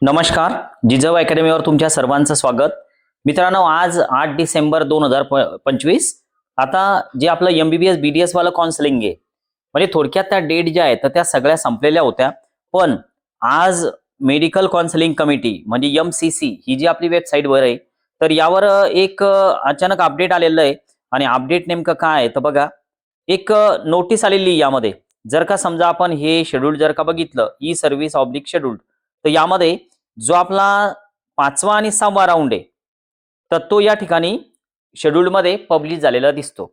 नमस्कार. जिजाऊ अकॅडमीवर तुमच्या सर्वांचं स्वागत. मित्रांनो, आज 8 डिसेंबर 2025 आता जे आपलं MBBS BDS वाला काउन्सिलिंग आहे, म्हणजे थोडक्यात त्या डेट ज्या आहेत त्या सगळ्या संपलेल्या होत्या. पण आज मेडिकल काउन्सिलिंग कमिटी म्हणजे MCC ही जी आपली वेबसाईटवर आहे, तर यावर एक अचानक अपडेट आलेलं आहे. आणि अपडेट नेमकं काय आहे तर बघा, एक नोटीस आलेली आहे यामध्ये. जर का समजा आपण हे शेड्यूल जर का बघितलं, ई सर्व्हिस ऑब्लिक शेड्यूल, तर यामध्ये जो आपला 5वा आणि 6वा राऊंड आहे, तर तो या ठिकाणी शेड्यूलमध्ये पब्लिश झालेला दिसतो.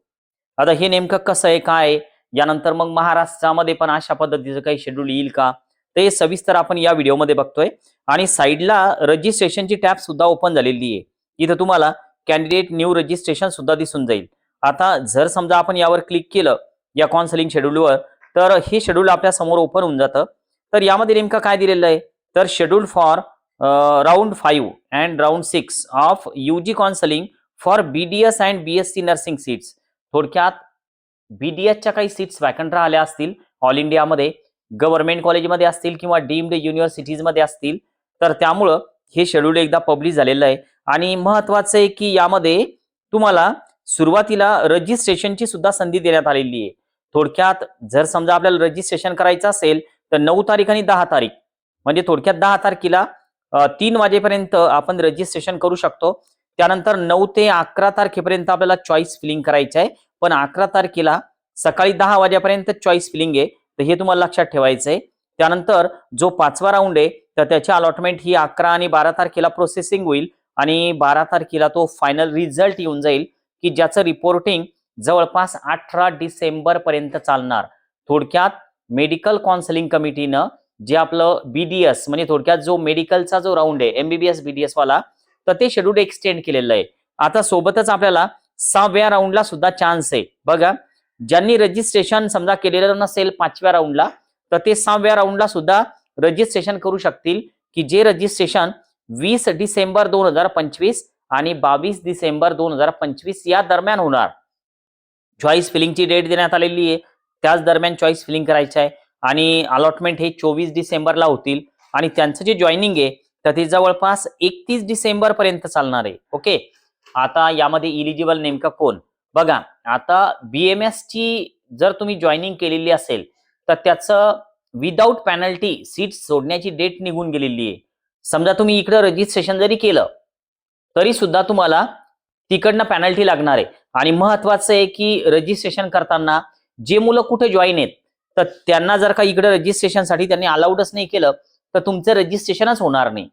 आता हे नेमकं कसं आहे, काय आहे, यानंतर मग महाराष्ट्रामध्ये पण अशा पद्धतीचं काही शेड्यूल येईल का, ते सविस्तर आपण या व्हिडिओमध्ये बघतोय. आणि साईडला रजिस्ट्रेशनची टॅब सुद्धा ओपन झालेली आहे. इथं तुम्हाला कॅन्डिडेट न्यू रजिस्ट्रेशन सुद्धा दिसून जाईल. आता जर समजा आपण यावर क्लिक केलं या काउन्सिलिंग शेड्यूलवर, तर हे शेड्यूल आपल्या समोर ओपन होऊन जातं. तर यामध्ये नेमकं काय दिलेलं आहे, तर schedule for round 5 and round 6 of UG counselling for BDS and BSc nursing seats. थोडक्यात BDSच्या काही सीट्स वॅकंट राहिल्या असतील ऑल इंडियामध्ये, गव्हर्नमेंट कॉलेजमध्ये असतील किंवा डीम्ड युनिव्हर्सिटीजमध्ये असतील, तर त्यामुळं हे शेड्यूल एकदा पब्लिश झालेलं आहे. आणि महत्वाचं आहे की यामध्ये तुम्हाला सुरुवातीला रजिस्ट्रेशनची सुद्धा संधी देण्यात आलेली आहे. थोडक्यात जर समजा आपल्याला रजिस्ट्रेशन करायचं असेल तर 9 तारीख आणि 10 तारीख, म्हणजे थोडक्यात 10 तारखेला 3 वाजेपर्यंत आपण रजिस्ट्रेशन करू शकतो. त्यानंतर 9 ते 11 तारखेपर्यंत आपल्याला चॉईस फिलिंग करायचं आहे. पण 11 तारखेला सकाळी 10 वाजेपर्यंत चॉईस फिलिंग आहे, तर हे तुम्हाला लक्षात ठेवायचं आहे. त्यानंतर जो 5वा राऊंड आहे, तर त्याची अलॉटमेंट ही 11 आणि 12 तारखेला प्रोसेसिंग होईल. आणि 12 तारखेला तो फायनल रिझल्ट येऊन जाईल, की ज्याचं रिपोर्टिंग जवळपास 18 डिसेंबर पर्यंत चालणार. थोडक्यात मेडिकल काउन्सिलिंग कमिटीनं जे आपलं BDS म्हणजे थोडक्यात जो मेडिकलचा जो राऊंड आहे MBBS BDS वाला, तर ते शेड्यूल एक्सटेंड केलेलं आहे. आता सोबतच आपल्याला 6व्या राऊंडला सुद्धा चान्स आहे. बघा, ज्यांनी रजिस्ट्रेशन समजा केलेलं नसेल 5व्या राऊंडला, तर ते 6व्या राऊंडला सुद्धा रजिस्ट्रेशन करू शकतील, की जे रजिस्ट्रेशन 20 डिसेंबर 2025 आणि 22 डिसेंबर 2025 या दरम्यान होणार. चॉईस फिलिंगची डेट देण्यात आलेली आहे, त्याच दरम्यान चॉईस फिलिंग करायचं आहे. आणि अलॉटमेंट हे 24 डिसेंबरला होतील. आणि त्यांचं जे जॉईनिंग आहे, तर ते जवळपास 31 डिसेंबर पर्यंत चालणार आहे. ओके. आता यामध्ये इलिजिबल नेमकं कोण बघा, आता BMS ची जर तुम्ही जॉईनिंग केलेली असेल, तर त्याचं विदाऊट पेनल्टी सीट सोडण्याची डेट निघून गेलेली आहे. समजा तुम्ही इकडे रजिस्ट्रेशन जरी केलं तरी सुद्धा तुम्हाला तिकडनं पेनल्टी लागणार आहे. आणि महत्वाचं आहे की रजिस्ट्रेशन करताना जे मुलं कुठे जॉईन आहेत, तर त्यांना जर का इकडे रजिस्ट्रेशनसाठी त्यांनी अलाउडच नाही केलं, तर तुमचं रजिस्ट्रेशनच होणार नाही.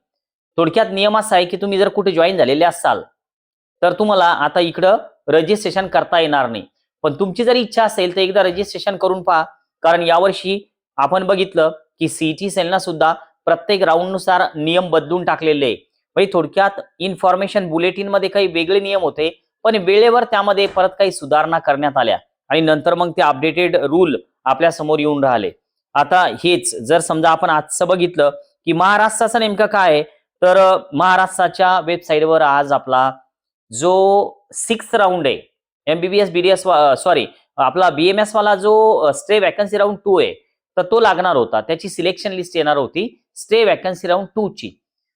थोडक्यात नियम असा आहे की तुम्ही जर कुठे जॉईन झालेले असाल, तर तुम्हाला आता इकडं रजिस्ट्रेशन करता येणार नाही. पण तुमची जर इच्छा असेल तर एकदा रजिस्ट्रेशन करून पहा. कारण यावर्षी आपण बघितलं की CET सेलनं सुद्धा प्रत्येक राऊंडनुसार नियम बदलून टाकलेले आहे. म्हणजे थोडक्यात इन्फॉर्मेशन बुलेटिन मध्ये काही वेगळे नियम होते, पण वेळेवर त्यामध्ये परत काही सुधारणा करण्यात आल्या आणि नंतर मग ते अपडेटेड रूल आपल्या समोर येऊन राहिले. आता हेच जर समजा आपण आजचं बघितलं की महाराष्ट्राचं नेमकं काय आहे, तर महाराष्ट्राच्या वेबसाईटवर आज आपला जो 6th राऊंड आहे MBBS BDS सॉरी आपला BMS वाला जो स्टे वॅकन्सी राऊंड 2 आहे, तर तो लागणार होता. त्याची सिलेक्शन लिस्ट येणार होती स्टे वॅकन्सी राऊंड 2 ची.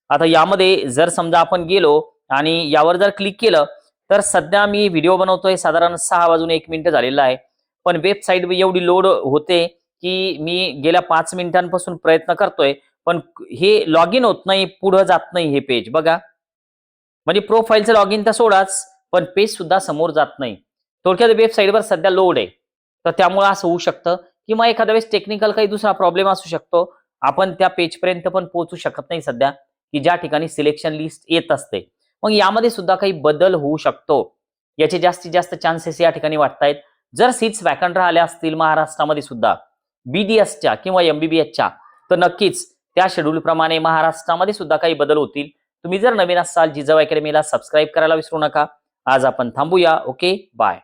आता यामध्ये जर समजा आपण गेलो आणि यावर जर क्लिक केलं, तर सध्या मी व्हिडिओ बनवतोय साधारण 6 वाजून 1 मिनिट झालेला आहे. पण वेबसाईट एवढी लोड होते की मी गेल्या 5 मिनिटांपासून प्रयत्न करतोय, पण हे लॉग इन होत नाही, पुढे जात नाही हे पेज. बघा, म्हणजे प्रोफाईलचं लॉग इन तर सोडाच, पण पेज सुद्धा समोर जात नाही. थोडक्यात वेबसाईटवर सध्या लोड आहे. तर त्यामुळे असं होऊ शकतं किंवा एखाद्या वेळेस टेक्निकल काही दुसरा प्रॉब्लेम असू शकतो. आपण त्या पेजपर्यंत पण पोहोचू शकत नाही सध्या, की ज्या ठिकाणी सिलेक्शन लिस्ट येत असते. मग यामध्ये सुद्धा काही बदल होऊ शकतो, याचे जास्तीत जास्त चान्सेस या ठिकाणी वाटतायत. जर सीट्स वॅकंट राहिल्या असतील महाराष्ट्रामध्ये सुद्धा BDSच्या किंवा MBBSच्या, तर नक्कीच त्या शेड्यूल प्रमाणे महाराष्ट्रामध्ये सुद्धा काही बदल होतील. तुम्ही जर नवीन असाल जिजाऊ अकॅडमीला सबस्क्राईब करायला विसरू नका. आज आपण थांबूया. Okay, bye.